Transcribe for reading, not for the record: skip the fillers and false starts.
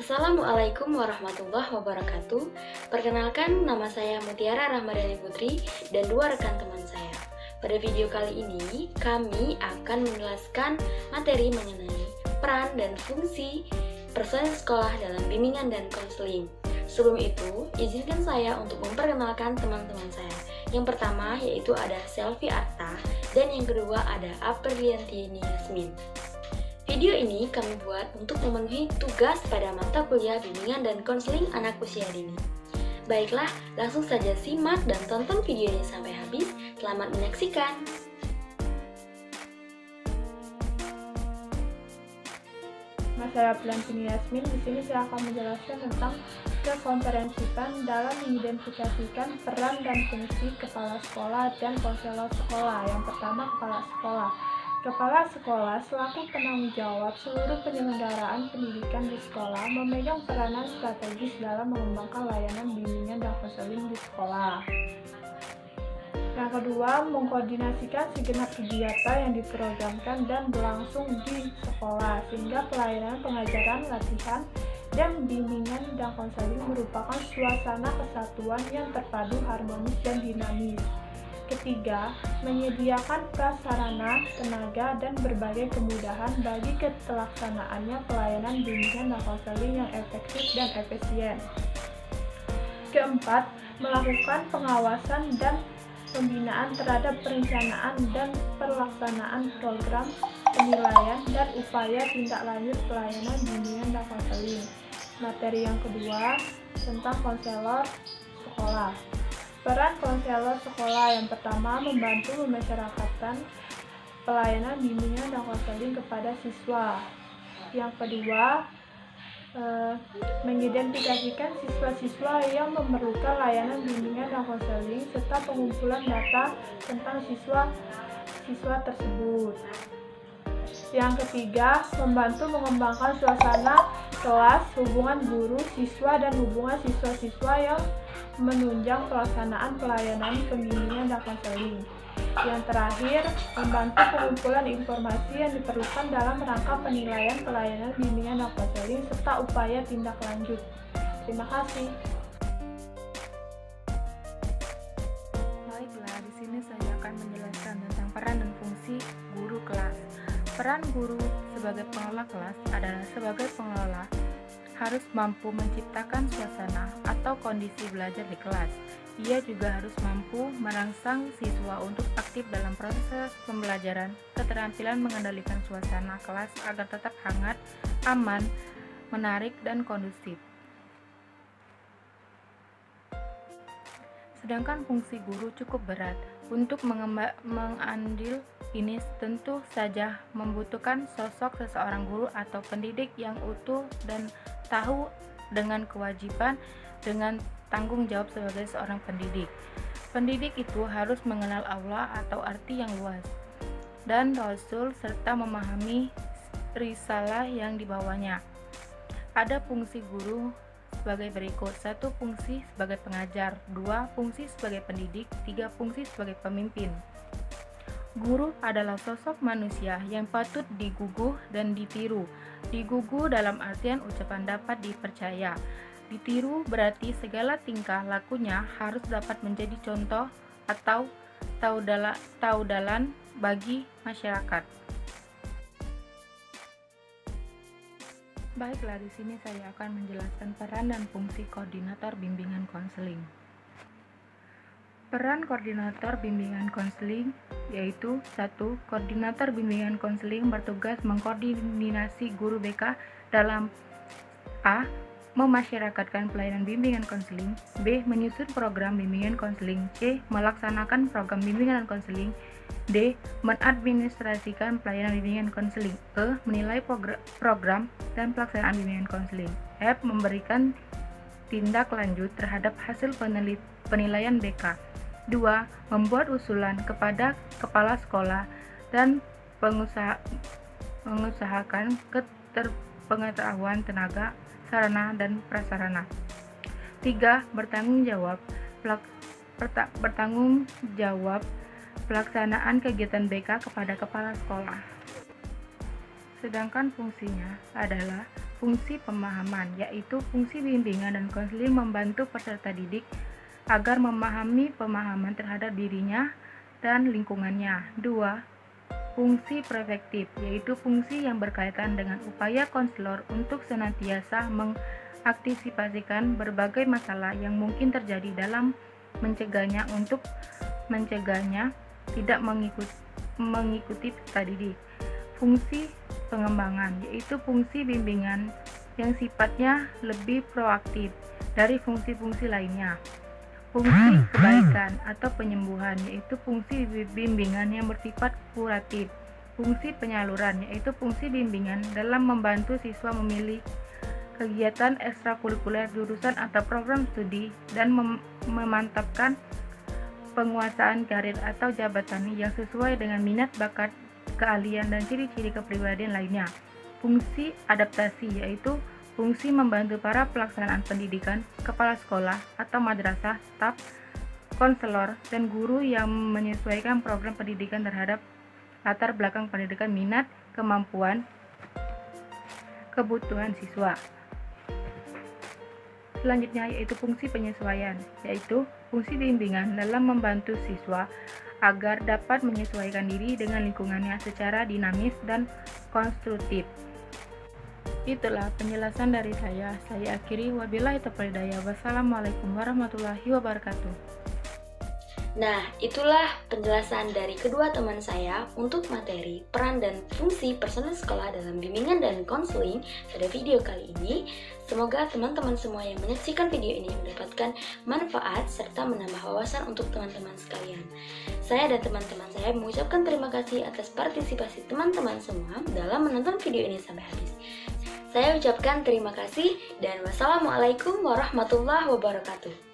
Assalamualaikum warahmatullahi wabarakatuh. Perkenalkan, nama saya Mutiara Rahmadani Putri dan dua rekan teman saya. Pada video kali ini, kami akan menjelaskan materi mengenai peran dan fungsi personel sekolah dalam bimbingan dan konseling. Sebelum itu, izinkan saya untuk memperkenalkan teman-teman saya. Yang pertama yaitu ada Selvi Arta dan yang kedua ada Aprilianti Yasmin. Video ini kami buat untuk memenuhi tugas pada mata kuliah bimbingan dan konseling anak usia dini. Baiklah, langsung saja simak dan tonton video ini sampai habis. Selamat menyaksikan. Saya Aprilianti Yasmin. Di sini saya akan menjelaskan tentang kekomprehensipan dalam mengidentifikasikan peran dan fungsi kepala sekolah dan konselor sekolah. Yang pertama, kepala sekolah. Kepala sekolah selaku penanggung jawab seluruh penyelenggaraan pendidikan di sekolah memegang peranan strategis dalam mengembangkan layanan bimbingan dan konseling di sekolah. Yang kedua, mengkoordinasikan segenap kegiatan yang diprogramkan dan berlangsung di sekolah sehingga pelayanan pengajaran, latihan, dan bimbingan dan konseling merupakan suasana kesatuan yang terpadu, harmonis, dan dinamis. Ketiga, menyediakan prasarana, tenaga, dan berbagai kemudahan bagi ketelaksanaannya pelayanan bimbingan dan konseling yang efektif dan efisien. Keempat, melakukan pengawasan dan pembinaan terhadap perencanaan dan pelaksanaan program penilaian dan upaya tindak lanjut pelayanan bimbingan dan konseling. Materi yang kedua tentang konselor sekolah. Peran konselor sekolah yang pertama membantu memasyarakatkan pelayanan bimbingan dan konseling kepada siswa. Yang kedua, mengidentifikasikan siswa-siswa yang memerlukan layanan bimbingan dan konseling serta pengumpulan data tentang siswa tersebut. Yang ketiga, membantu mengembangkan suasana kelas, hubungan guru, siswa, dan hubungan siswa-siswa yang menunjang pelaksanaan pelayanan pembimbingan dan konseling. Yang terakhir, membantu pengumpulan informasi yang diperlukan dalam rangka penilaian pelayanan bimbingan dan konseling serta upaya tindak lanjut. Terima kasih. Baiklah, di sini saya akan menjelaskan tentang peran dan fungsi guru kelas. Peran guru sebagai pengelola kelas adalah sebagai pengelola harus mampu menciptakan suasana atau kondisi belajar di kelas. Ia juga harus mampu merangsang siswa untuk aktif dalam proses pembelajaran, keterampilan mengendalikan suasana kelas agar tetap hangat, aman, menarik, dan kondusif. Sedangkan fungsi guru cukup berat. Untuk mengambil ini tentu saja membutuhkan sosok seseorang guru atau pendidik yang utuh dan tahu dengan kewajiban dengan tanggung jawab sebagai seorang pendidik. Pendidik itu harus mengenal aula atau arti yang luas dan rasul serta memahami risalah yang dibawanya. Ada fungsi guru sebagai berikut: 1. Fungsi sebagai pengajar, 2. Fungsi sebagai pendidik, 3. Fungsi sebagai pemimpin. Guru adalah sosok manusia yang patut digugu dan ditiru. Digugu dalam artian ucapan dapat dipercaya. Ditiru berarti segala tingkah lakunya harus dapat menjadi contoh atau taudalan bagi masyarakat. Baiklah, di sini saya akan menjelaskan peran dan fungsi koordinator bimbingan konseling. Peran koordinator bimbingan konseling yaitu 1. Koordinator bimbingan konseling bertugas mengkoordinasi guru BK dalam A. memasyarakatkan pelayanan bimbingan konseling, B. menyusun program bimbingan konseling, C. melaksanakan program bimbingan dan konseling, D. mengadministrasikan pelayanan bimbingan konseling, E. menilai program dan pelaksanaan bimbingan konseling, F. memberikan tindak lanjut terhadap hasil penilaian BK, 2. membuat usulan kepada kepala sekolah dan mengusahakan pengetahuan tenaga, sarana, dan prasarana. 3. Bertanggung jawab pelaksanaan kegiatan BK kepada kepala sekolah. Sedangkan fungsinya adalah fungsi pemahaman, yaitu fungsi bimbingan dan konseling membantu peserta didik agar memahami pemahaman terhadap dirinya dan lingkungannya. 2. Fungsi preventif, yaitu fungsi yang berkaitan dengan upaya konselor untuk senantiasa mengantisipasikan berbagai masalah yang mungkin terjadi dalam mencegahnya tidak mengikuti peserta didik. Fungsi pengembangan, yaitu fungsi bimbingan yang sifatnya lebih proaktif dari fungsi-fungsi lainnya. Fungsi kebaikan atau penyembuhan, yaitu fungsi bimbingan yang bersifat kuratif. Fungsi penyaluran, yaitu fungsi bimbingan dalam membantu siswa memilih kegiatan ekstrakurikuler, jurusan atau program studi dan memantapkan penguasaan karir atau jabatan yang sesuai dengan minat, bakat, keahlian, dan ciri-ciri kepribadian lainnya. Fungsi adaptasi, yaitu fungsi membantu para pelaksanaan pendidikan, kepala sekolah atau madrasah, staf, konselor, dan guru yang menyesuaikan program pendidikan terhadap latar belakang pendidikan, minat, kemampuan, kebutuhan siswa. Selanjutnya yaitu fungsi penyesuaian, yaitu fungsi bimbingan dalam membantu siswa agar dapat menyesuaikan diri dengan lingkungannya secara dinamis dan konstruktif. Itulah penjelasan dari saya. Saya akhiri, wabillahi taufiq wal hidayah. Wassalamualaikum warahmatullahi wabarakatuh. Nah, itulah penjelasan dari kedua teman saya untuk materi, peran, dan fungsi personel sekolah dalam bimbingan dan konseling pada video kali ini. Semoga teman-teman semua yang menyaksikan video ini mendapatkan manfaat serta menambah wawasan untuk teman-teman sekalian. Saya dan teman-teman saya mengucapkan terima kasih atas partisipasi teman-teman semua dalam menonton video ini sampai habis. Saya ucapkan terima kasih dan wassalamualaikum warahmatullahi wabarakatuh.